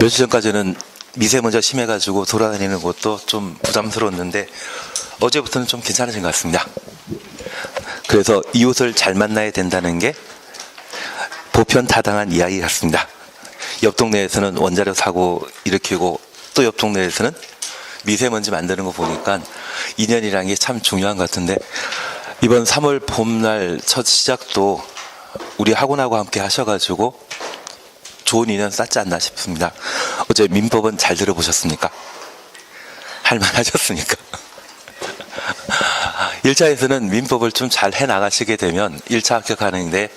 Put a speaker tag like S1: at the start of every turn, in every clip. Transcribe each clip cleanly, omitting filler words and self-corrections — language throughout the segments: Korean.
S1: 며칠 전까지는 미세먼지가 심해가지고 돌아다니는 것도 좀 부담스러웠는데 어제부터는 좀 괜찮아진 것 같습니다. 그래서 이웃을 잘 만나야 된다는 게 보편타당한 이야기 같습니다. 옆 동네에서는 원자력 사고 일으키고 또 옆 동네에서는 미세먼지 만드는 거 보니까 인연이라는 게 참 중요한 것 같은데, 이번 3월 봄날 첫 시작도 우리 학원하고 함께 하셔가지고 좋은 인연 쌓지 않나 싶습니다. 어제 민법은 잘 들어보셨습니까? 할만하셨습니까? 1차에서는 민법을 좀 잘 해나가시게 되면 1차 합격하는데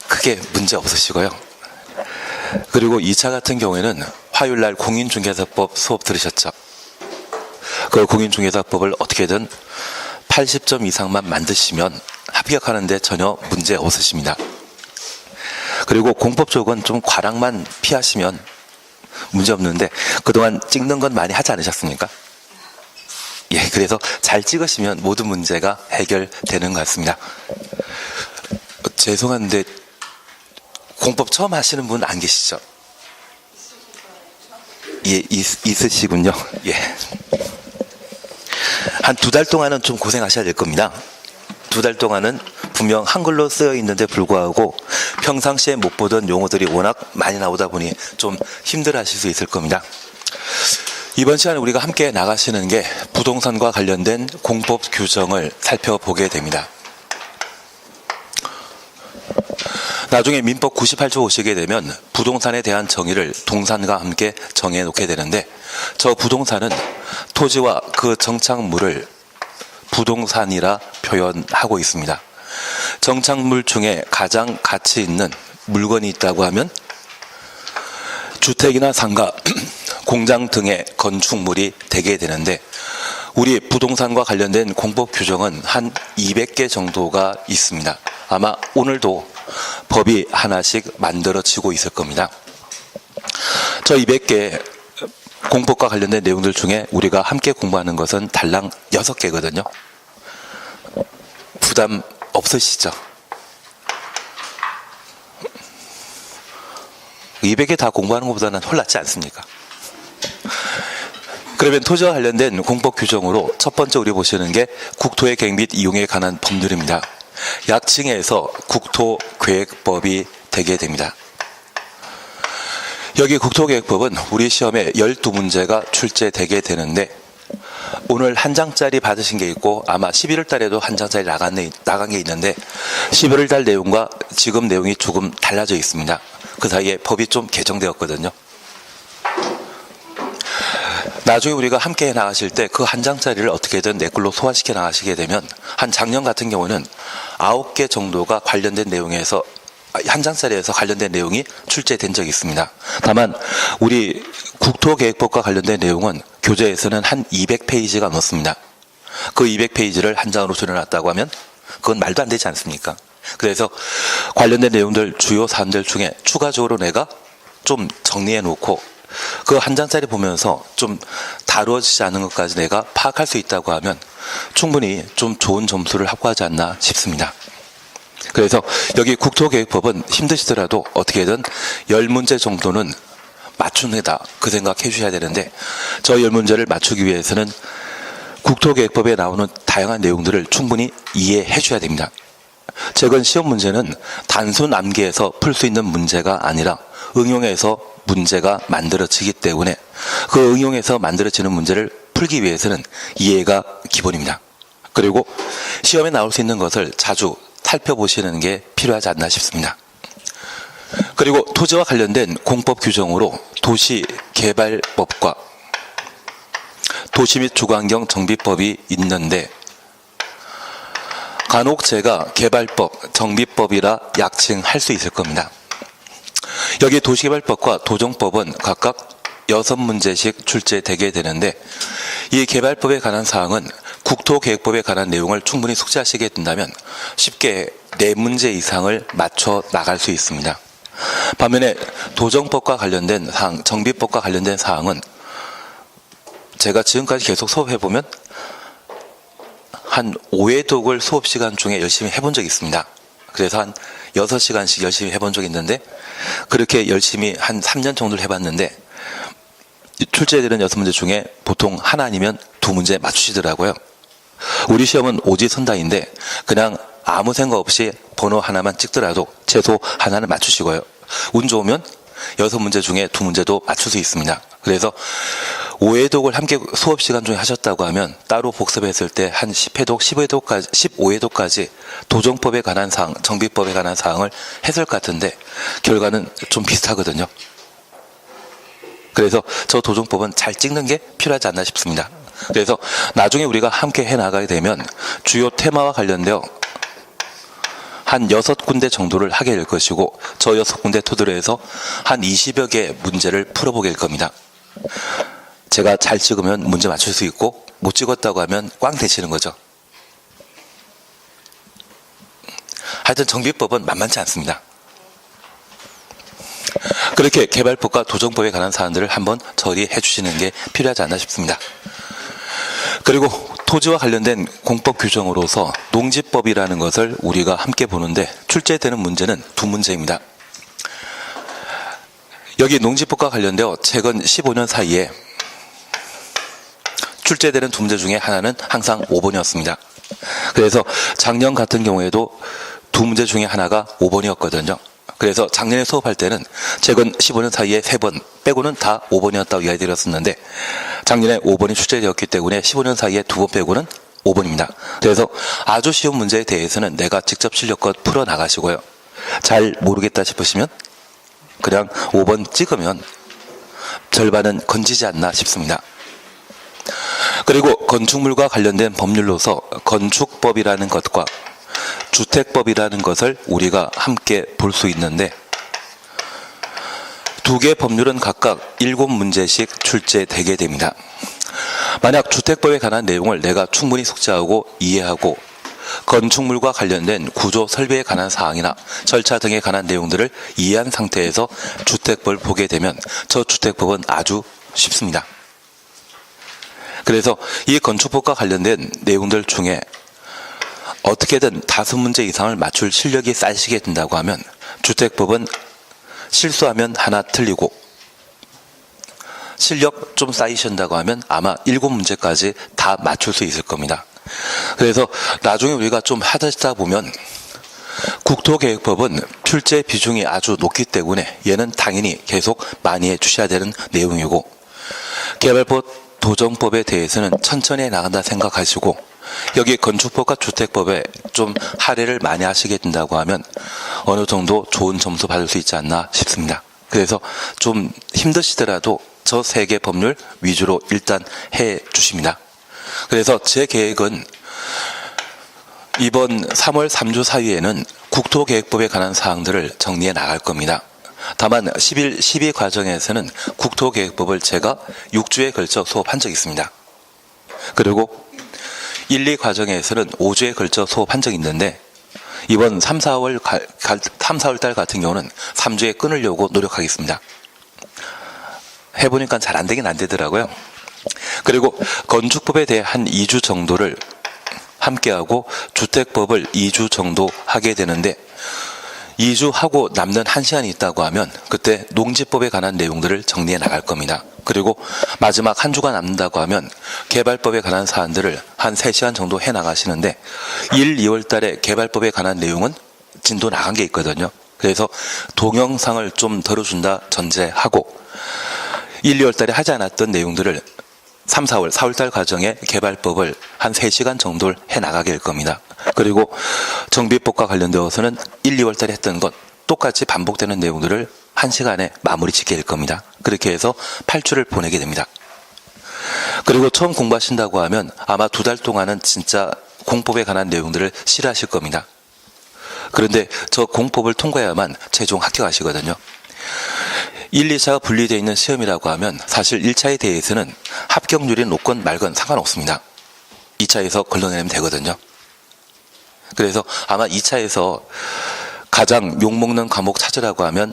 S1: 크게 문제 없으시고요. 그리고 2차 같은 경우에는 화요일날 공인중개사법 수업 들으셨죠? 그 공인중개사법을 어떻게든 80점 이상만 만드시면 합격하는데 전혀 문제 없으십니다. 그리고 공법 쪽은 좀 과락만 피하시면 문제 없는데, 그동안 찍는 건 많이 하지 않으셨습니까? 예, 그래서 잘 찍으시면 모든 문제가 해결되는 것 같습니다. 죄송한데 공법 처음 하시는 분 안 계시죠? 예, 있으시군요. 예. 한 2달 동안은 좀 고생하셔야 될 겁니다. 2달 동안은 분명 한글로 쓰여 있는데 불구하고 평상시에 못 보던 용어들이 워낙 많이 나오다 보니 좀 힘들어 하실 수 있을 겁니다. 이번 시간에 우리가 함께 나가시는 게 부동산과 관련된 공법 규정을 살펴보게 됩니다. 나중에 민법 98조 오시게 되면 부동산에 대한 정의를 동산과 함께 정해 놓게 되는데, 저 부동산은 토지와 그 정착물을 부동산이라 표현하고 있습니다. 정착물 중에 가장 가치 있는 물건이 있다고 하면 주택이나 상가, 공장 등의 건축물이 되게 되는데, 우리 부동산과 관련된 공법 규정은 한 200개 정도가 있습니다. 아마 오늘도 법이 하나씩 만들어지고 있을 겁니다. 저 200개 공법과 관련된 내용들 중에 우리가 함께 공부하는 것은 달랑 6개거든요. 부담 없으시죠? 200개 다 공부하는 것보다는 홀랐지 않습니까? 그러면 토지와 관련된 공법 규정으로 첫 번째 우리 보시는 게 국토의 계획 및 이용에 관한 법률입니다. 약칭해서 국토계획법이 되게 됩니다. 여기 국토계획법은 우리 시험에 12문제가 출제되게 되는데, 오늘 한 장짜리 받으신 게 있고 아마 11월 달에도 한 장짜리 나간 게 있는데 11월 달 내용과 지금 내용이 조금 달라져 있습니다. 그 사이에 법이 좀 개정되었거든요. 나중에 우리가 함께 나가실 때 그 한 장짜리를 어떻게든 내 걸로 소화시켜 나가시게 되면, 한 작년 같은 경우는 9개 정도가 관련된 내용에서 한 장짜리에서 관련된 내용이 출제된 적이 있습니다. 다만 우리 국토계획법과 관련된 내용은 교재에서는 한 200페이지가 넘습니다. 그 200페이지를 한 장으로 줄여놨다고 하면 그건 말도 안 되지 않습니까? 그래서 관련된 내용들, 주요 사안들 중에 추가적으로 내가 좀 정리해 놓고 그 한 장짜리 보면서 좀 다루어지지 않은 것까지 내가 파악할 수 있다고 하면 충분히 좀 좋은 점수를 확보하지 않나 싶습니다. 그래서 여기 국토계획법은 힘드시더라도 어떻게든 10문제 정도는 맞춘다, 그 생각해 주셔야 되는데, 저 10문제를 맞추기 위해서는 국토계획법에 나오는 다양한 내용들을 충분히 이해해 줘야 됩니다. 최근 시험 문제는 단순 암기해서 풀 수 있는 문제가 아니라 응용해서 문제가 만들어지기 때문에 그 응용해서 만들어지는 문제를 풀기 위해서는 이해가 기본입니다. 그리고 시험에 나올 수 있는 것을 자주 살펴보시는 게 필요하지 않나 싶습니다. 그리고 토지와 관련된 공법 규정으로 도시개발법과 도시 및 주거환경 정비법이 있는데, 간혹 제가 개발법, 정비법이라 약칭할 수 있을 겁니다. 여기 도시개발법과 도정법은 각각 6문제씩 출제되게 되는데, 이 개발법에 관한 사항은 국토계획법에 관한 내용을 충분히 숙지하시게 된다면 쉽게 4문제 이상을 맞춰 나갈 수 있습니다. 반면에 도정법과 관련된 사항, 정비법과 관련된 사항은 제가 지금까지 계속 수업해보면 한 5회독을 수업시간 중에 열심히 해본 적이 있습니다. 그래서 한 6시간씩 열심히 해본 적이 있는데, 그렇게 열심히 한 3년 정도를 해봤는데 출제되는 6문제 중에 보통 하나 아니면 2문제 맞추시더라고요. 우리 시험은 오지선다인데 그냥 아무 생각 없이 번호 하나만 찍더라도 최소 하나는 맞추시고요. 운 좋으면 6문제 중에 2문제도 맞출 수 있습니다. 그래서 5회독을 함께 수업 시간 중에 하셨다고 하면 따로 복습했을 때 한 10회독, 15회독까지, 15회독까지 도정법에 관한 사항, 정비법에 관한 사항을 했을 것 같은데 결과는 좀 비슷하거든요. 그래서 저 도정법은 잘 찍는 게 필요하지 않나 싶습니다. 그래서 나중에 우리가 함께 해나가게 되면 주요 테마와 관련되어 한 6군데 정도를 하게 될 것이고 저 6군데 토대로 해서 한 20여 개의 문제를 풀어보게 될 겁니다. 제가 잘 찍으면 문제 맞출 수 있고 못 찍었다고 하면 꽝 되시는 거죠. 하여튼 정비법은 만만치 않습니다. 그렇게 개발법과 도정법에 관한 사안들을 한번 처리해 주시는 게 필요하지 않나 싶습니다. 그리고 토지와 관련된 공법 규정으로서 농지법이라는 것을 우리가 함께 보는데 출제되는 문제는 2문제입니다. 여기 농지법과 관련되어 최근 15년 사이에 출제되는 2문제 중에 하나는 항상 5번이었습니다. 그래서 작년 같은 경우에도 2문제 중에 하나가 5번이었거든요. 그래서 작년에 수업할 때는 최근 15년 사이에 3번 빼고는 다 5번이었다고 이야기 드렸었는데 작년에 5번이 출제되었기 때문에 15년 사이에 2번 빼고는 5번입니다. 그래서 아주 쉬운 문제에 대해서는 내가 직접 실력껏 풀어나가시고요. 잘 모르겠다 싶으시면 그냥 5번 찍으면 절반은 건지지 않나 싶습니다. 그리고 건축물과 관련된 법률로서 건축법이라는 것과 주택법이라는 것을 우리가 함께 볼 수 있는데 2개 법률은 각각 7문제씩 출제되게 됩니다. 만약 주택법에 관한 내용을 내가 충분히 숙지하고 이해하고 건축물과 관련된 구조 설비에 관한 사항이나 절차 등에 관한 내용들을 이해한 상태에서 주택법을 보게 되면 저 주택법은 아주 쉽습니다. 그래서 이 건축법과 관련된 내용들 중에 어떻게든 5문제 이상을 맞출 실력이 쌓이시게 된다고 하면 주택법은 실수하면 하나 틀리고 실력 좀 쌓이신다고 하면 아마 7문제까지 다 맞출 수 있을 겁니다. 그래서 나중에 우리가 좀 하다 보면 국토계획법은 출제 비중이 아주 높기 때문에 얘는 당연히 계속 많이 해주셔야 되는 내용이고 개발법 도정법에 대해서는 천천히 해나간다 생각하시고 여기 건축법과 주택법에 좀 할애를 많이 하시게 된다고 하면 어느 정도 좋은 점수 받을 수 있지 않나 싶습니다. 그래서 좀 힘드시더라도 저 3개 법률 위주로 일단 해 주십니다. 그래서 제 계획은 이번 3월 3주 사이에는 국토계획법에 관한 사항들을 정리해 나갈 겁니다. 다만 10일, 12 과정에서는 국토계획법을 제가 6주에 걸쳐 수업한 적이 있습니다. 그리고 1, 2 과정에서는 5주에 걸쳐 수업한 적이 있는데 이번 3, 4월 달 같은 경우는 3주에 끊으려고 노력하겠습니다. 해보니까 잘 안 되긴 안 되더라고요. 그리고 건축법에 대해 한 2주 정도를 함께하고 주택법을 2주 정도 하게 되는데 2주 하고 남는 1시간이 있다고 하면 그때 농지법에 관한 내용들을 정리해 나갈 겁니다. 그리고 마지막 한 주가 남는다고 하면 개발법에 관한 사안들을 한 3시간 정도 해 나가시는데 1, 2월 달에 개발법에 관한 내용은 진도 나간 게 있거든요. 그래서 동영상을 좀 들어준다 전제하고 1, 2월 달에 하지 않았던 내용들을 3, 4월, 4월 달 과정에 개발법을 한 3시간 정도를 해 나가게 될 겁니다. 그리고 정비법과 관련되어서는 1, 2월 달에 했던 것 똑같이 반복되는 내용들을 1시간에 마무리 짓게 될 겁니다. 그렇게 해서 8주를 보내게 됩니다. 그리고 처음 공부하신다고 하면 아마 2달 동안은 진짜 공법에 관한 내용들을 싫어하실 겁니다. 그런데 저 공법을 통과해야만 최종 합격하시거든요. 1, 2차가 분리되어 있는 시험이라고 하면 사실 1차에 대해서는 합격률이 높건 말건 상관없습니다. 2차에서 걸러내면 되거든요. 그래서 아마 2차에서 가장 욕먹는 과목 찾으라고 하면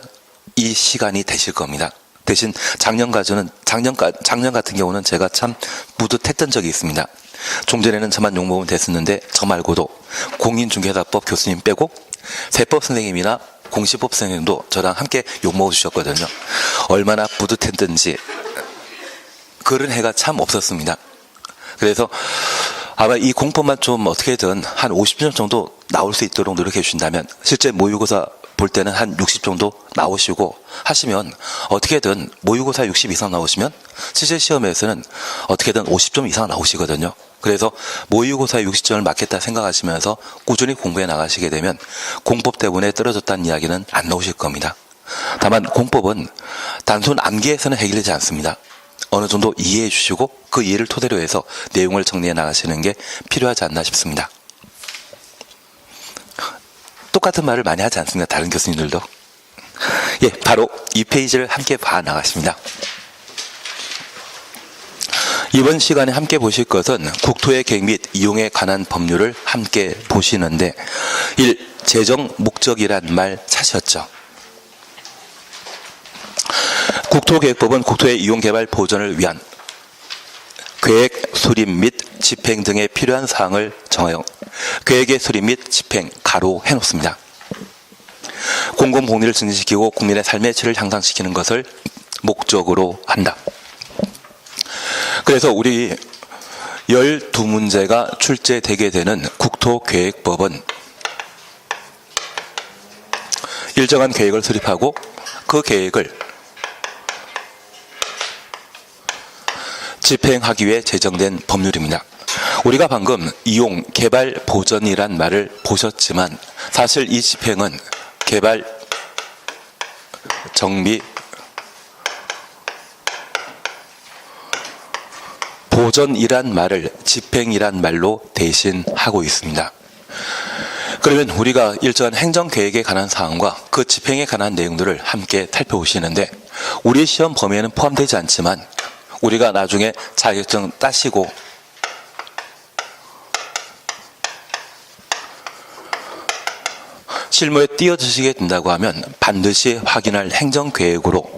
S1: 이 시간이 되실 겁니다. 대신 작년 같은 경우는 제가 참 뿌듯했던 적이 있습니다. 종전에는 저만 욕먹으면 됐었는데 저 말고도 공인중개사법 교수님 빼고 세법 선생님이나 공시법 선생님도 저랑 함께 욕먹어 주셨거든요. 얼마나 뿌듯했든지 그런 해가 참 없었습니다. 그래서 아마 이 공법만 좀 어떻게든 한 50점 정도 나올 수 있도록 노력해 주신다면, 실제 모의고사 볼 때는 한 60 정도 나오시고 하시면, 어떻게든 모의고사 60 이상 나오시면 실제 시험에서는 어떻게든 50점 이상 나오시거든요. 그래서 모의고사 60점을 맞겠다 생각하시면서 꾸준히 공부해 나가시게 되면 공법 때문에 떨어졌다는 이야기는 안 나오실 겁니다. 다만 공법은 단순 암기해서는 해결되지 않습니다. 어느 정도 이해해 주시고 그 이해를 토대로 해서 내용을 정리해 나가시는 게 필요하지 않나 싶습니다. 똑같은 말을 많이 하지 않습니다. 다른 교수님들도. 예, 바로 이 페이지를 함께 봐 나가십니다. 이번 시간에 함께 보실 것은 국토의 계획 및 이용에 관한 법률을 함께 보시는데, 1. 재정 목적이란 말 찾으셨죠? 국토계획법은 국토의 이용개발 보전을 위한 계획, 수립 및 집행 등에 필요한 사항을 정하여 계획의 수립 및 집행 가로 해놓습니다. 공공복리를 증진시키고 국민의 삶의 질을 향상시키는 것을 목적으로 한다. 그래서 우리 12문제가 출제되게 되는 국토계획법은 일정한 계획을 수립하고 그 계획을 집행하기 위해 제정된 법률입니다. 우리가 방금 이용, 개발, 보전이란 말을 보셨지만 사실 이 집행은 개발, 정비, 보전이란 말을 집행이란 말로 대신하고 있습니다. 그러면 우리가 일정한 행정계획에 관한 사항과 그 집행에 관한 내용들을 함께 살펴보시는데, 우리 시험 범위에는 포함되지 않지만 우리가 나중에 자격증 따시고 실무에 뛰어드시게 된다고 하면 반드시 확인할 행정계획으로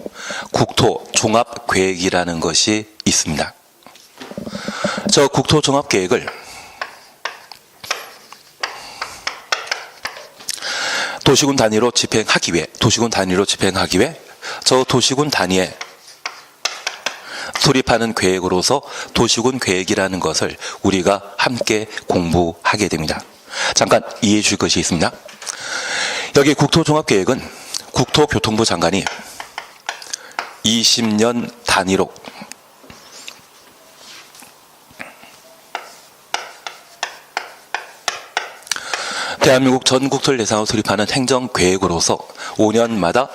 S1: 국토종합계획이라는 것이 있습니다. 저 국토종합계획을 도시군 단위로 집행하기 위해 저 도시군 단위에 수립하는 계획으로서 도시군 계획이라는 것을 우리가 함께 공부하게 됩니다. 잠깐 이해해 줄 것이 있습니다. 여기 국토종합계획은 국토교통부 장관이 20년 단위로 대한민국 전 국토를 대상으로 수립하는 행정계획으로서 5년마다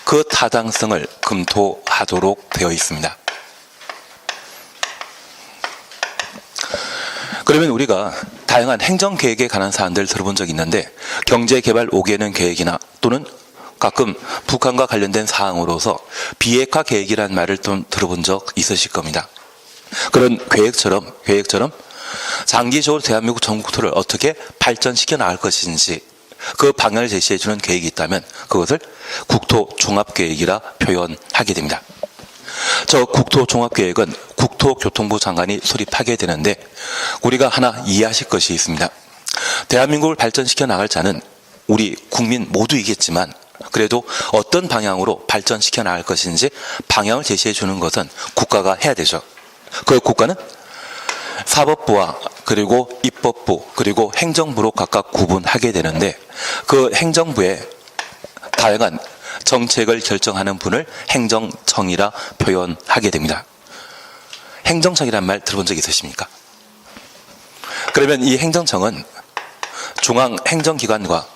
S1: 그 타당성을 검토하도록 되어 있습니다. 그러면 우리가 다양한 행정계획에 관한 사안들을 들어본 적이 있는데, 경제개발 5개년 계획이나 또는 가끔 북한과 관련된 사항으로서 비핵화 계획이라는 말을 좀 들어본 적 있으실 겁니다. 그런 계획처럼 장기적으로 대한민국 전국토를 어떻게 발전시켜 나갈 것인지 그 방향을 제시해주는 계획이 있다면 그것을 국토종합계획이라 표현하게 됩니다. 저 국토종합계획은 국토교통부 장관이 수립하게 되는데, 우리가 하나 이해하실 것이 있습니다. 대한민국을 발전시켜 나갈 자는 우리 국민 모두이겠지만 그래도 어떤 방향으로 발전시켜 나갈 것인지 방향을 제시해 주는 것은 국가가 해야 되죠. 그 국가는 사법부와 그리고 입법부 그리고 행정부로 각각 구분하게 되는데, 그 행정부의 다양한 정책을 결정하는 분을 행정청이라 표현하게 됩니다. 행정청이란 말 들어본 적 있으십니까? 그러면 이 행정청은 중앙행정기관과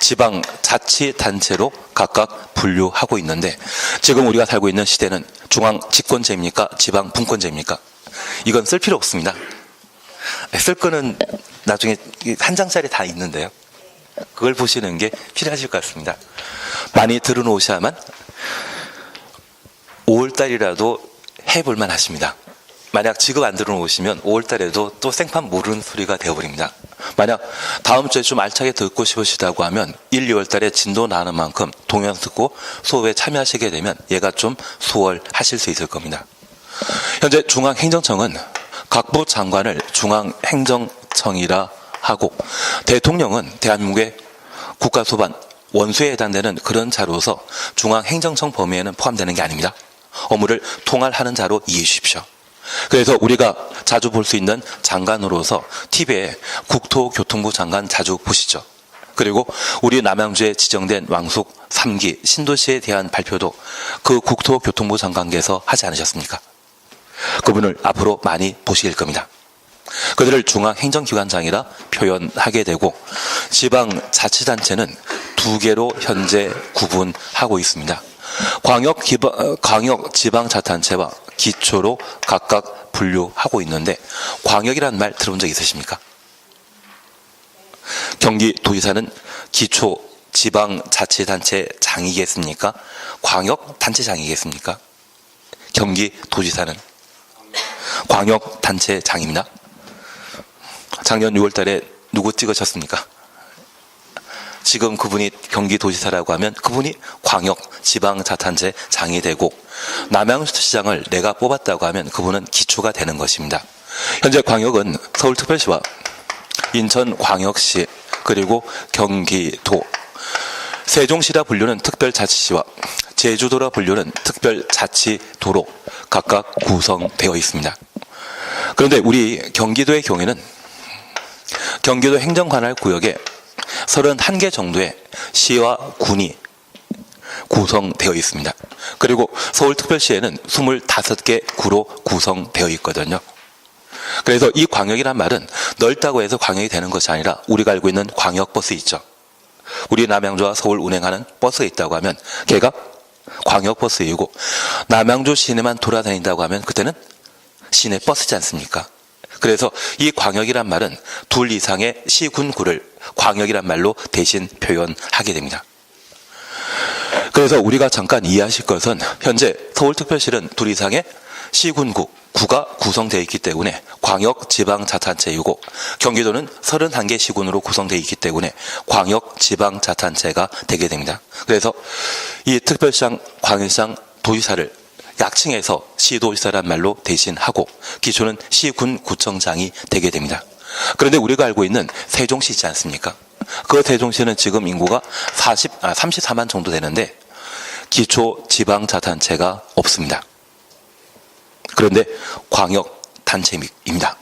S1: 지방자치단체로 각각 분류하고 있는데, 지금 우리가 살고 있는 시대는 중앙집권제입니까? 지방분권제입니까? 이건 쓸 필요 없습니다. 쓸 거는 나중에 한 장짜리 다 있는데요. 그걸 보시는 게 필요하실 것 같습니다. 많이 들어놓으셔야만 5월달이라도 해볼만 하십니다. 만약 지금 안 들어놓으시면 5월달에도 또 생판 모르는 소리가 되어버립니다. 만약 다음 주에 좀 알차게 듣고 싶으시다고 하면 1, 2월달에 진도 나는 만큼 동영 듣고 수업에 참여하시게 되면 얘가 좀 수월하실 수 있을 겁니다. 현재 중앙행정청은 각부 장관을 중앙행정청이라 하고, 대통령은 대한민국의 국가소반 원수에 해당되는 그런 자로서 중앙행정청 범위에는 포함되는 게 아닙니다. 업무를 통할하는 자로 이해해 주십시오. 그래서 우리가 자주 볼 수 있는 장관으로서 TV에 국토교통부 장관 자주 보시죠. 그리고 우리 남양주에 지정된 왕숙 3기 신도시에 대한 발표도 그 국토교통부 장관께서 하지 않으셨습니까? 그분을 앞으로 많이 보실 겁니다. 그들을 중앙행정기관장이라 표현하게 되고 지방자치단체는 2개로 현재 구분하고 있습니다. 광역지방자치단체와 기초로 각각 분류하고 있는데 광역이라는 말 들어본 적 있으십니까? 경기도지사는 기초지방자치단체장이겠습니까? 광역단체장이겠습니까? 경기도지사는 광역단체장입니다. 작년 6월 달에 누구 찍으셨습니까? 지금 그분이 경기도지사라고 하면 그분이 광역지방자치단체장이 되고 남양주시장을 내가 뽑았다고 하면 그분은 기초가 되는 것입니다. 현재 광역은 서울특별시와 인천광역시 그리고 경기도, 세종시라 불리는 특별자치시와 제주도라 불리는 특별자치도로 각각 구성되어 있습니다. 그런데 우리 경기도의 경우에는 경기도 행정관할 구역에 31개 정도의 시와 군이 구성되어 있습니다. 그리고 서울특별시에는 25개 구로 구성되어 있거든요. 그래서 이 광역이란 말은 넓다고 해서 광역이 되는 것이 아니라 우리가 알고 있는 광역버스 있죠. 우리 남양주와 서울 운행하는 버스가 있다고 하면 걔가 광역버스이고 남양주 시내만 돌아다닌다고 하면 그때는 시내버스지 않습니까? 그래서 이 광역이란 말은 2 이상의 시군구를 광역이란 말로 대신 표현하게 됩니다. 그래서 우리가 잠깐 이해하실 것은 현재 서울특별시는 2 이상의 시군구가 구성되어 있기 때문에 광역지방자치단체이고 경기도는 31개 시군으로 구성되어 있기 때문에 광역지방자치단체가 되게 됩니다. 그래서 이 특별시장, 광역시장, 도지사를 약칭해서 시도지사란 말로 대신하고 기초는 시군구청장이 되게 됩니다. 그런데 우리가 알고 있는 세종시 있지 않습니까? 그 세종시는 지금 인구가 34만 정도 되는데 기초지방자치단체가 없습니다. 그런데 광역단체입니다.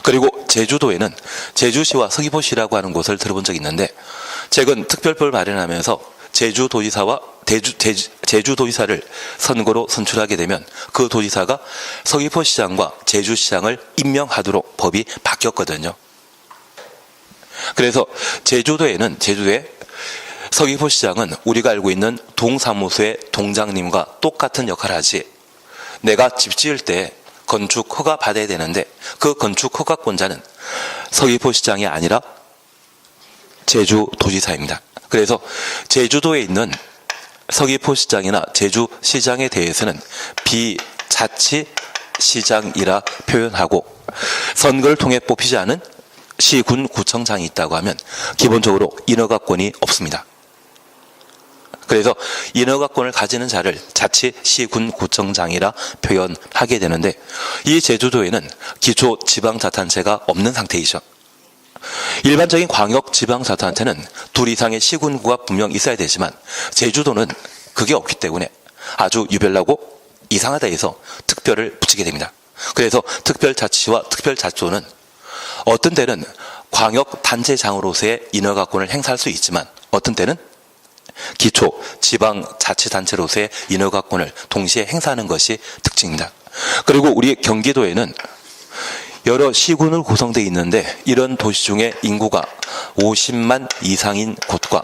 S1: 그리고 제주도에는 제주시와 서귀포시라고 하는 곳을 들어본 적이 있는데 최근 특별법을 마련하면서 제주도지사와 제주도지사를 선거로 선출하게 되면 그 도지사가 서귀포시장과 제주시장을 임명하도록 법이 바뀌었거든요. 그래서 제주도의 서귀포시장은 우리가 알고 있는 동사무소의 동장님과 똑같은 역할을 하지, 내가 집 지을 때 건축 허가 받아야 되는데 그 건축 허가권자는 서귀포시장이 아니라 제주도지사입니다. 그래서 제주도에 있는 서귀포시장이나 제주시장에 대해서는 비자치시장이라 표현하고 선거를 통해 뽑히지 않은 시군구청장이 있다고 하면 기본적으로 인허가권이 없습니다. 그래서 인허가권을 가지는 자를 자치시군구청장이라 표현하게 되는데 이 제주도에는 기초지방자치단체가 없는 상태이죠. 일반적인 광역지방자치단체는 2 이상의 시군구가 분명 있어야 되지만 제주도는 그게 없기 때문에 아주 유별나고 이상하다 해서 특별을 붙이게 됩니다. 그래서 특별자치시와 특별자치도는 어떤 때는 광역단체장으로서의 인허가권을 행사할 수 있지만 어떤 때는 기초지방자치단체로서의 인허가권을 동시에 행사하는 것이 특징입니다. 그리고 우리 경기도에는 여러 시군으로 구성되어 있는데 이런 도시 중에 인구가 50만 이상인 곳과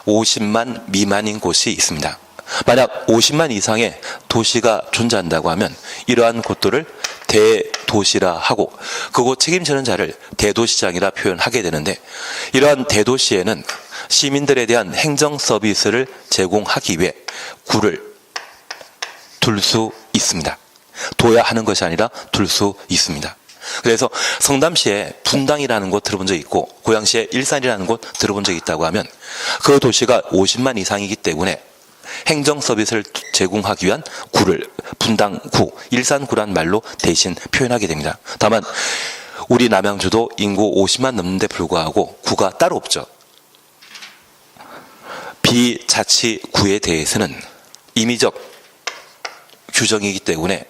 S1: 50만 미만인 곳이 있습니다. 만약 50만 이상의 도시가 존재한다고 하면 이러한 곳들을 대도시라 하고 그곳 책임지는 자를 대도시장이라 표현하게 되는데 이러한 대도시에는 시민들에 대한 행정 서비스를 제공하기 위해 구를 둘 수 있습니다. 둬야 하는 것이 아니라 둘 수 있습니다. 그래서 성남시에 분당이라는 곳 들어본 적 있고 고양시에 일산이라는 곳 들어본 적 있다고 하면 그 도시가 50만 이상이기 때문에 행정 서비스를 제공하기 위한 구를 분당구, 일산구란 말로 대신 표현하게 됩니다. 다만 우리 남양주도 인구 50만 넘는데 불구하고 구가 따로 없죠. 비자치구에 대해서는 임의적 규정이기 때문에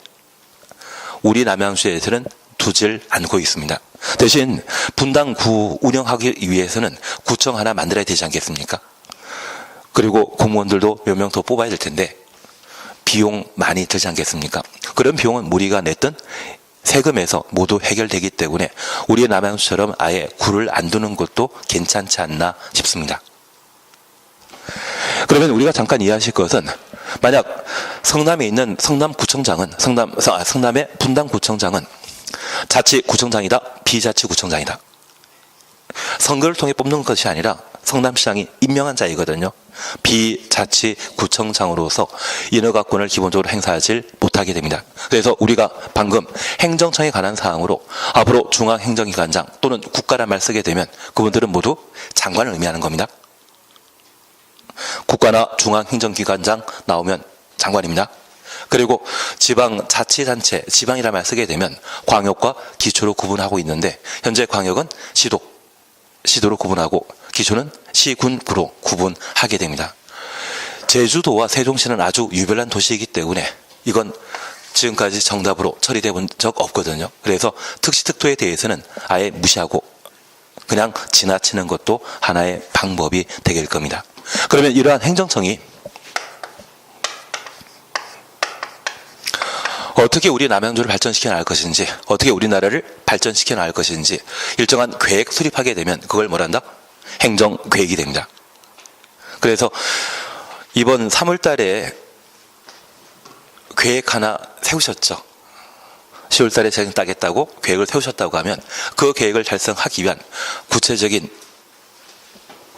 S1: 우리 남양주에서는 두질 않고 있습니다. 대신 분당구 운영하기 위해서는 구청 하나 만들어야 되지 않겠습니까? 그리고 공무원들도 몇 명 더 뽑아야 될 텐데 비용 많이 들지 않겠습니까? 그런 비용은 우리가 냈던 세금에서 모두 해결되기 때문에 우리 남양주처럼 아예 구를 안 두는 것도 괜찮지 않나 싶습니다. 그러면 우리가 잠깐 이해하실 것은 만약 성남에 있는 성남구청장은 성남의 분당구청장은 자치구청장이다, 비자치구청장이다. 선거를 통해 뽑는 것이 아니라 성남시장이 임명한 자이거든요. 비자치구청장으로서 인허가권을 기본적으로 행사하지 못하게 됩니다. 그래서 우리가 방금 행정청에 관한 사항으로 앞으로 중앙행정기관장 또는 국가란 말 쓰게 되면 그분들은 모두 장관을 의미하는 겁니다. 국가나 중앙행정기관장 나오면 장관입니다. 그리고 지방자치단체, 지방이란 말 쓰게 되면 광역과 기초로 구분하고 있는데 현재 광역은 시도로 구분하고 기초는 시군구로 구분하게 됩니다. 제주도와 세종시는 아주 유별난 도시이기 때문에 이건 지금까지 정답으로 처리돼 본 적 없거든요. 그래서 특시특도에 대해서는 아예 무시하고 그냥 지나치는 것도 하나의 방법이 되길 겁니다. 그러면 이러한 행정청이 어떻게 우리 남양주를 발전시켜 나갈 것인지, 어떻게 우리나라를 발전시켜 나갈 것인지 일정한 계획 수립하게 되면 그걸 뭐란다? 행정계획이 됩니다. 그래서 이번 3월 달에 계획 하나 세우셨죠. 10월 달에 따겠다고 계획을 세우셨다고 하면 그 계획을 달성하기 위한 구체적인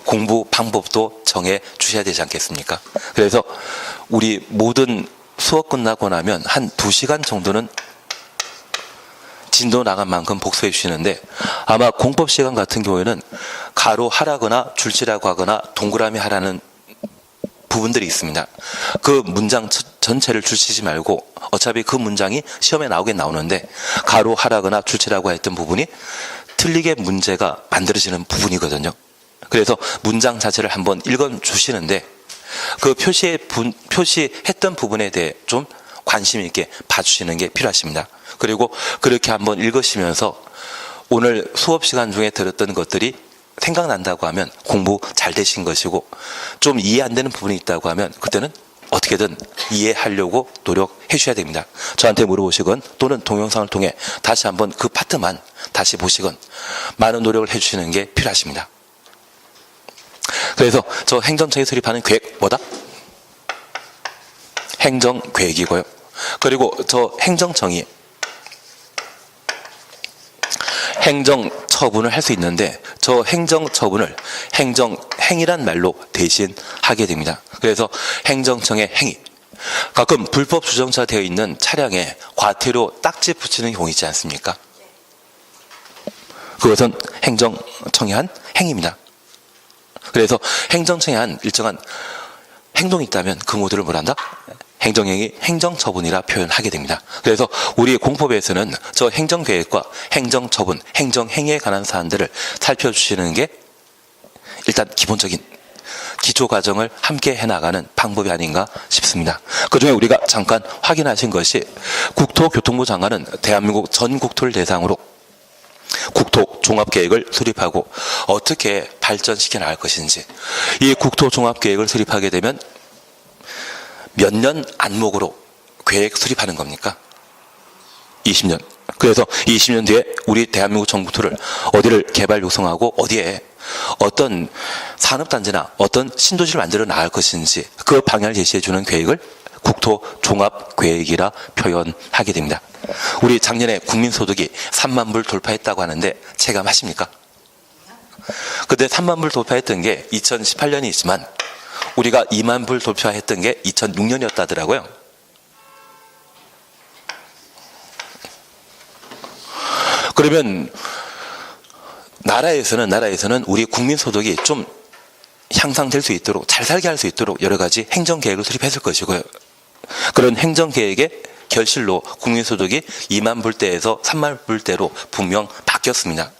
S1: 공부 방법도 정해 주셔야 되지 않겠습니까? 그래서 우리 모든 수업 끝나고 나면 한 2시간 정도는 진도 나간 만큼 복습해 주시는데 아마 공법 시간 같은 경우에는 가로 하라거나 줄치라고 하거나 동그라미 하라는 부분들이 있습니다. 그 문장 전체를 줄치지 말고 어차피 그 문장이 시험에 나오긴 나오는데 가로 하라거나 줄치라고 했던 부분이 틀리게 문제가 만들어지는 부분이거든요. 그래서 문장 자체를 한번 읽어 주시는데 그 표시했던 부분에 대해 좀 관심 있게 봐주시는 게 필요하십니다. 그리고 그렇게 한번 읽으시면서 오늘 수업 시간 중에 들었던 것들이 생각난다고 하면 공부 잘 되신 것이고 좀 이해 안 되는 부분이 있다고 하면 그때는 어떻게든 이해하려고 노력해 주셔야 됩니다. 저한테 물어보시건 또는 동영상을 통해 다시 한번 그 파트만 다시 보시건 많은 노력을 해주시는 게 필요하십니다. 그래서 저 행정청이 수립하는 계획 뭐다? 행정계획이고요. 그리고 저 행정청이 행정처분을 할 수 있는데 저 행정처분을 행정행위란 말로 대신하게 됩니다. 그래서 행정청의 행위, 가끔 불법 주정차 되어 있는 차량에 과태료 딱지 붙이는 경우 있지 않습니까? 그것은 행정청이 한 행위입니다. 그래서 행정청이 한 일정한 행동이 있다면 그 모두를 뭐란다? 행정행위, 행정처분이라 표현하게 됩니다. 그래서 우리 공법에서는 저 행정계획과 행정처분, 행정행위에 관한 사안들을 살펴주시는 게 일단 기본적인 기초과정을 함께 해나가는 방법이 아닌가 싶습니다. 그중에 우리가 잠깐 확인하신 것이 국토교통부 장관은 대한민국 전 국토를 대상으로 국토종합계획을 수립하고 어떻게 발전시켜 나갈 것인지, 이 국토종합계획을 수립하게 되면 몇 년 안목으로 계획 수립하는 겁니까? 20년. 그래서 20년 뒤에 우리 대한민국 전국토를 어디를 개발 육성하고 어디에 어떤 산업단지나 어떤 신도시를 만들어 나갈 것인지 그 방향을 제시해주는 계획을 국토종합계획이라 표현하게 됩니다. 우리 작년에 국민소득이 3만 불 돌파했다고 하는데 체감하십니까? 그때 3만 불 돌파했던 게 2018년이 있지만 우리가 2만 불 돌파했던 게 2006년이었다더라고요. 그러면 나라에서는 우리 국민소득이 좀 향상될 수 있도록, 잘 살게 할 수 있도록 여러 가지 행정계획을 수립했을 것이고요. 그런 행정계획의 결실로 국민소득이 2만 불대에서 3만 불대로 분명 바뀌었습니다.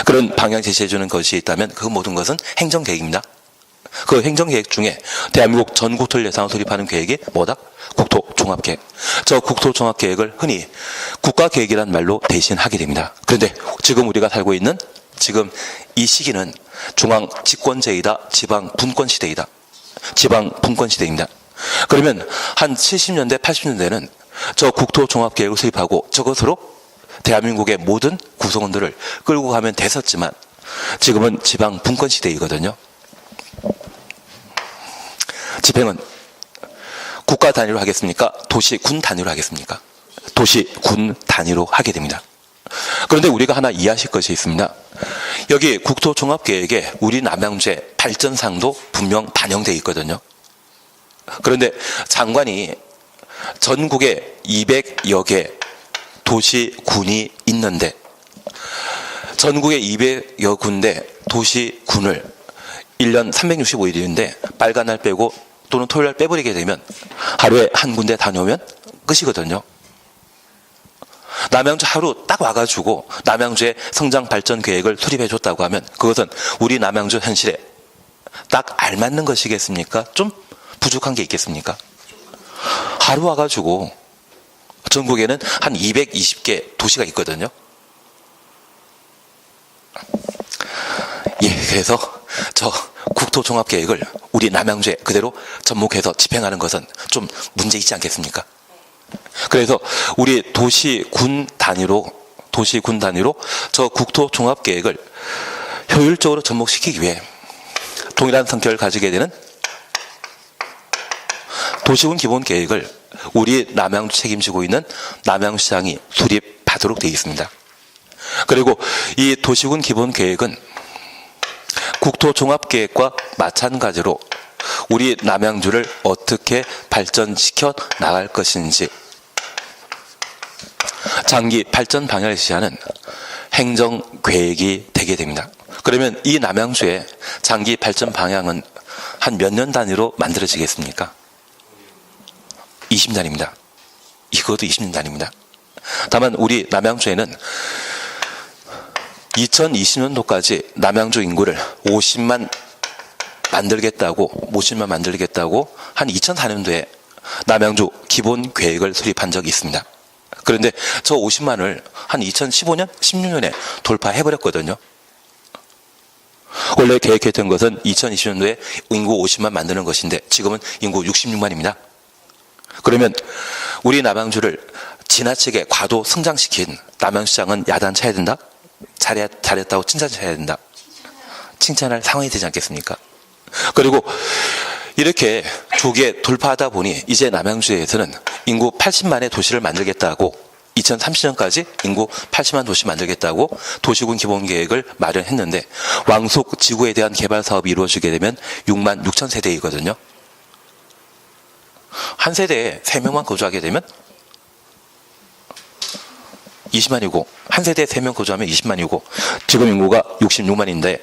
S1: 그런 방향 제시해주는 것이 있다면 그 모든 것은 행정계획입니다. 그 행정계획 중에 대한민국 전 국토를 예산으로 수립하는 계획이 뭐다? 국토종합계획. 저 국토종합계획을 흔히 국가계획이란 말로 대신하게 됩니다. 그런데 지금 우리가 살고 있는 지금 이 시기는 중앙 집권제이다, 지방 분권 시대이다. 지방 분권 시대입니다. 그러면 한 70년대, 80년대는 저 국토종합계획을 수립하고 저것으로 대한민국의 모든 구성원들을 끌고 가면 됐었지만 지금은 지방 분권 시대이거든요. 집행은 국가 단위로 하겠습니까? 도시 군 단위로 하겠습니까? 도시 군 단위로 하게 됩니다. 그런데 우리가 하나 이해하실 것이 있습니다. 여기 국토종합계획에 우리 남양주의 발전상도 분명 반영되어 있거든요. 그런데 장관이 전국에 200여 개 도시 군이 있는데 전국에 200여 군데 도시 군을 1년 365일인데 빨간 날 빼고 또는 토요일 날 빼버리게 되면 하루에 한 군데 다녀오면 끝이거든요. 남양주 하루 딱 와가지고 남양주의 성장 발전 계획을 수립해 줬다고 하면 그것은 우리 남양주 현실에 딱 알맞는 것이겠습니까? 좀 부족한 게 있겠습니까? 하루 와가지고 전국에는 한 220개 도시가 있거든요. 예, 그래서 저 국토종합계획을 우리 남양주에 그대로 접목해서 집행하는 것은 좀 문제 있지 않겠습니까? 그래서 우리 도시군 단위로 저 국토종합계획을 효율적으로 접목시키기 위해 동일한 성격을 가지게 되는 도시군 기본계획을 우리 남양주 책임지고 있는 남양주시장이 수립하도록 되어 있습니다. 그리고 이 도시군 기본계획은 국토종합계획과 마찬가지로 우리 남양주를 어떻게 발전시켜 나갈 것인지 장기 발전 방향을 제시하는 행정계획이 되게 됩니다. 그러면 이 남양주의 장기 발전 방향은 한 몇 년 단위로 만들어지겠습니까? 20년입니다. 이것도 20년 단위입니다. 다만 우리 남양주에는 2020년도까지 남양주 인구를 50만 만들겠다고 한 2004년도에 남양주 기본 계획을 수립한 적이 있습니다. 그런데 저 50만을 한 2015년, 16년에 돌파해버렸거든요. 원래 계획했던 것은 2020년도에 인구 50만 만드는 것인데 지금은 인구 66만입니다. 그러면 우리 남양주를 지나치게 과도 성장시킨 남양주시장은 야단쳐야 된다? 잘했다고 칭찬해야 된다? 칭찬할 상황이 되지 않겠습니까? 그리고 이렇게 조기에 돌파하다 보니 이제 남양주에서는 인구 80만의 도시를 만들겠다고 2030년까지 인구 80만 도시 만들겠다고 도시군 기본계획을 마련했는데 왕속 지구에 대한 개발 사업이 이루어지게 되면 6만 6천 세대이거든요. 한 세대에 3명만 거주하게 되면 20만이고 한 세대에 3명 거주하면 20만이고 지금 인구가 66만인데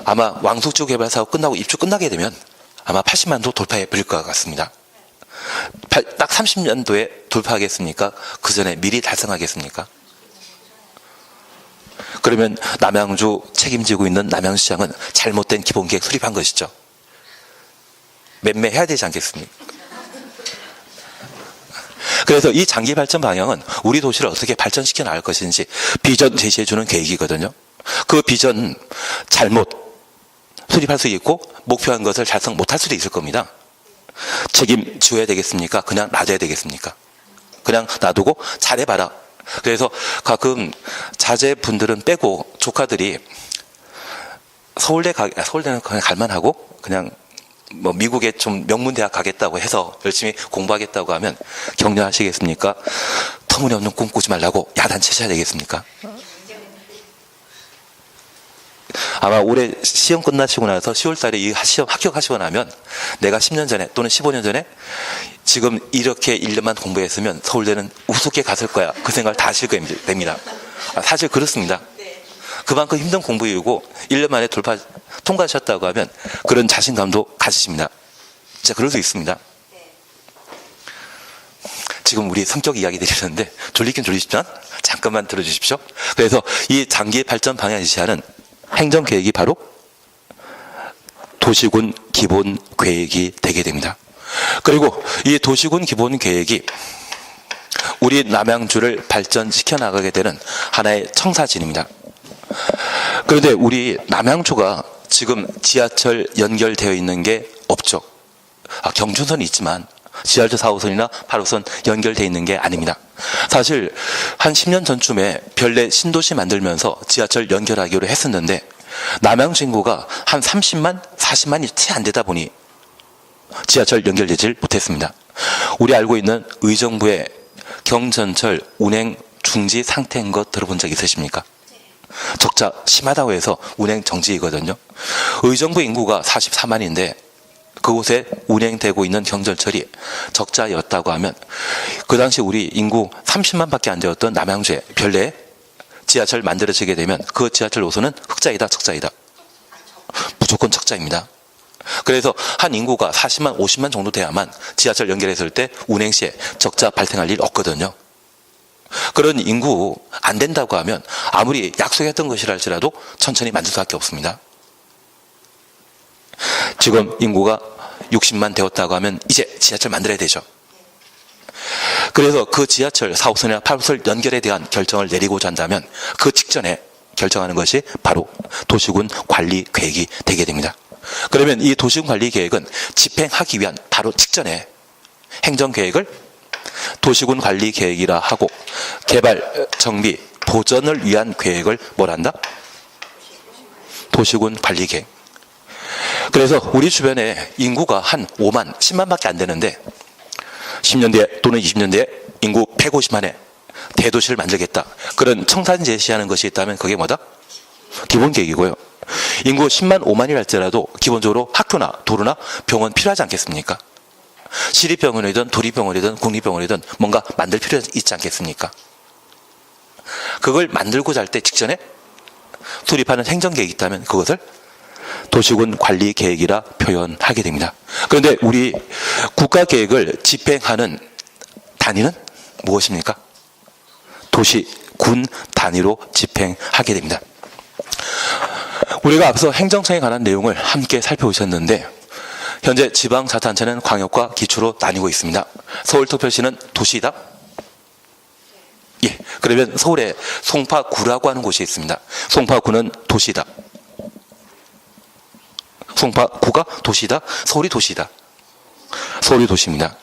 S1: 아마 왕속지구 개발 사업 끝나고 입주 끝나게 되면 아마 80만도 돌파해 버릴 것 같습니다. 딱 30년도에 돌파하겠습니까? 그 전에 미리 달성하겠습니까? 그러면 남양주 책임지고 있는 남양주시장은 잘못된 기본계획 수립한 것이죠. 맴매해야 되지 않겠습니까? 그래서 이 장기 발전 방향은 우리 도시를 어떻게 발전시켜 나갈 것인지 비전 제시해주는 계획이거든요. 그 비전 잘못 수립할 수 있고 목표한 것을 달성 못할 수도 있을 겁니다. 책임져야 되겠습니까? 그냥 놔둬야 되겠습니까? 그냥 놔두고 잘해봐라. 그래서 가끔 자제분들은 빼고 조카들이 서울대는 그냥 갈만하고 그냥 뭐 미국에 좀 명문대학 가겠다고 해서 열심히 공부하겠다고 하면 격려하시겠습니까? 터무니없는 꿈 꾸지 말라고 야단치셔야 되겠습니까? 아마 올해 시험 끝나시고 나서 10월 달에 이 시험 합격하시고 나면 내가 10년 전에 또는 15년 전에 지금 이렇게 1년만 공부했으면 서울대는 우습게 갔을 거야. 그 생각을 다 하실 겁니다. 사실 그렇습니다. 그만큼 힘든 공부이고 1년 만에 통과하셨다고 하면 그런 자신감도 가지십니다. 진짜 그럴 수 있습니다. 지금 우리 성격 이야기 드리는데 졸리긴 졸리시지만 잠깐만 들어주십시오. 그래서 이 장기 발전 방향을 제시하는 행정계획이 바로 도시군 기본 계획이 되게 됩니다. 그리고 이 도시군 기본 계획이 우리 남양주를 발전시켜 나가게 되는 하나의 청사진입니다. 그런데 우리 남양주가 지금 지하철 연결되어 있는 게 없죠. 경춘선이 있지만 지하철 4호선이나 8호선 연결되어 있는 게 아닙니다. 사실 한 10년 전쯤에 별내 신도시 만들면서 지하철 연결하기로 했었는데 남양주 인구가 한 30만, 40만이 채 안 되다 보니 지하철 연결되질 못했습니다. 우리 알고 있는 의정부의 경전철 운행 중지 상태인 거 들어본 적 있으십니까? 적자 심하다고 해서 운행 정지이거든요. 의정부 인구가 44만인데 그곳에 운행되고 있는 경전철이 적자였다고 하면 그 당시 우리 인구 30만밖에 안 되었던 남양주에 별내 지하철 만들어지게 되면 그 지하철 노선은 흑자이다, 적자이다? 무조건 적자입니다. 그래서 한 인구가 40만, 50만 정도 돼야만 지하철 연결했을 때 운행 시에 적자 발생할 일 없거든요. 그런 인구 안 된다고 하면 아무리 약속했던 것이라 할지라도 천천히 만들 수밖에 없습니다. 지금 인구가 60만 되었다고 하면 이제 지하철 만들어야 되죠. 그래서 그 지하철 4호선이나 8호선 연결에 대한 결정을 내리고자 한다면 그 직전에 결정하는 것이 바로 도시군 관리 계획이 되게 됩니다. 그러면 이 도시군 관리 계획은 집행하기 위한 바로 직전에 행정계획을 도시군 관리 계획이라 하고 개발, 정비, 보전을 위한 계획을 뭐라 한다? 도시군 관리 계획. 그래서 우리 주변에 인구가 한 5만, 10만밖에 안 되는데 10년 뒤에 또는 20년 뒤에 인구 150만에 대도시를 만들겠다. 그런 청산 제시하는 것이 있다면 그게 뭐다? 기본 계획이고요. 인구 10만, 5만이 할지라도 기본적으로 학교나 도로나 병원 필요하지 않겠습니까? 시립병원이든 도립병원이든 국립병원이든 뭔가 만들 필요가 있지 않겠습니까? 그걸 만들고자 할 때 직전에 수립하는 행정계획이 있다면 그것을 도시군 관리 계획이라 표현하게 됩니다. 그런데 우리 국가계획을 집행하는 단위는 무엇입니까? 도시군 단위로 집행하게 됩니다. 우리가 앞서 행정청에 관한 내용을 함께 살펴보셨는데 현재 지방자치단체는 광역과 기초로 나뉘고 있습니다. 서울특별시는 도시이다? 예, 그러면 서울에 송파구라고 하는 곳이 있습니다. 송파구는 도시이다. 송파구가 도시이다? 서울이 도시이다? 서울이 도시입니다.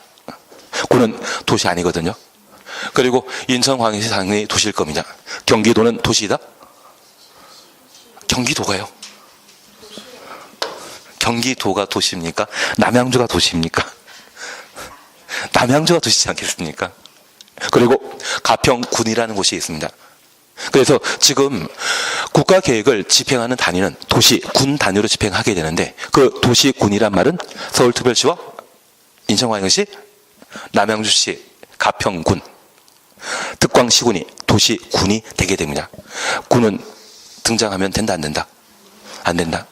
S1: 구는 도시 아니거든요. 그리고 인천, 광역시 당연히 도시일 겁니다. 경기도는 도시이다? 경기도가요? 경기도가 도시입니까? 남양주가 도시입니까? 남양주가 도시지 않겠습니까? 그리고 가평군이라는 곳이 있습니다. 그래서 지금 국가계획을 집행하는 단위는 도시군 단위로 집행하게 되는데 그 도시군이란 말은 서울특별시와 인천광역시, 남양주시, 가평군, 득광시군이 도시군이 되게 됩니다. 군은 등장하면 된다, 안 된다? 안 된다.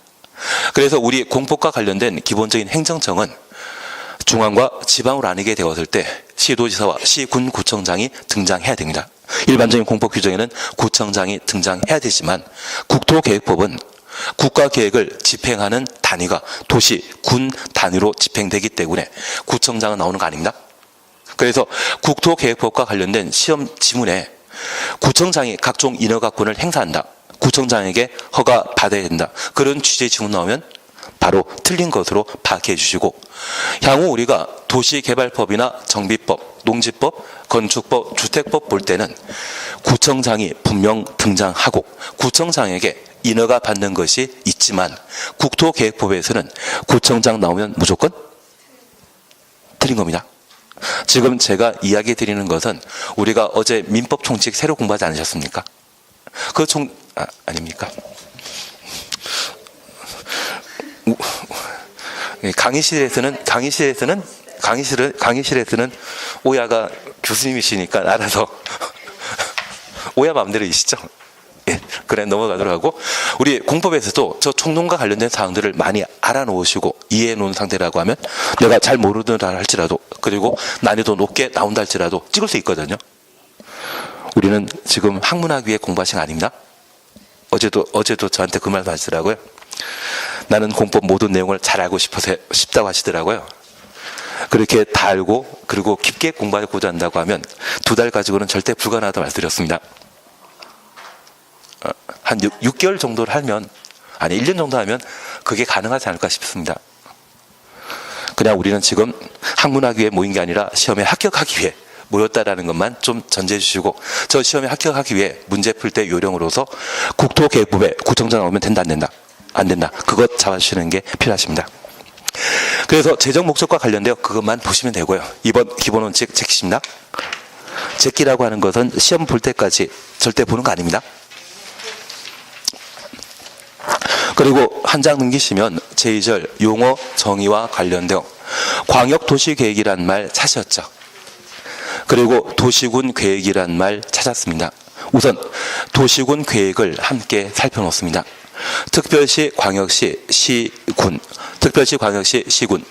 S1: 그래서 우리 공법과 관련된 기본적인 행정청은 중앙과 지방으로 나뉘게 되었을 때 시도지사와 시군구청장이 등장해야 됩니다. 일반적인 공법 규정에는 구청장이 등장해야 되지만 국토계획법은 국가계획을 집행하는 단위가 도시군 단위로 집행되기 때문에 구청장은 나오는 거 아닙니다. 그래서 국토계획법과 관련된 시험 지문에 구청장이 각종 인허가권을 행사한다. 구청장에게 허가 받아야 된다. 그런 취지의 지문 나오면 바로 틀린 것으로 파악해 주시고 향후 우리가 도시개발법이나 정비법, 농지법, 건축법, 주택법 볼 때는 구청장이 분명 등장하고 구청장에게 인허가 받는 것이 있지만 국토계획법에서는 구청장 나오면 무조건 틀린 겁니다. 지금 제가 이야기 드리는 것은 우리가 어제 민법 총칙 새로 공부하지 않으셨습니까? 그 아닙니까? 강의실에서는 오야가 교수님이시니까 알아서 오야 마음대로이시죠? 예, 그래 넘어가도록 하고 우리 공법에서도 저 총론과 관련된 사항들을 많이 알아놓으시고 이해해 놓은 상태라고 하면 내가 잘 모르더라 할지라도 그리고 난이도 높게 나온다 할지라도 찍을 수 있거든요. 우리는 지금 학문학 위에 공부하신 거 아닙니다. 어제도 저한테 그 말 하시더라고요. 나는 공법 모든 내용을 잘 알고 싶다고 하시더라고요. 그렇게 다 알고 그리고 깊게 공부하고자 한다고 하면 2달 가지고는 절대 불가능하다고 말씀드렸습니다. 한 6개월 정도를 하면, 아니 1년 정도 하면 그게 가능하지 않을까 싶습니다. 그냥 우리는 지금 학문하기 위해 모인 게 아니라 시험에 합격하기 위해 모였다라는 것만 좀 전제해 주시고, 저 시험에 합격하기 위해 문제 풀 때 요령으로서 국토계획법에 구청장 나오면 된다 안 된다? 안 된다. 그것 잡아주시는 게 필요하십니다. 그래서 재정 목적과 관련되어 그것만 보시면 되고요. 이번 기본원칙 제끼십니다. 제끼라고 하는 것은 시험 볼 때까지 절대 보는 거 아닙니다. 그리고 한 장 넘기시면 제2절 용어 정의와 관련되어 광역도시계획이란 말 찾으셨죠. 그리고 도시군 계획이란 말 찾았습니다. 우선 도시군 계획을 함께 살펴놓습니다. 특별시, 광역시, 시군, 특별시, 광역시, 시군,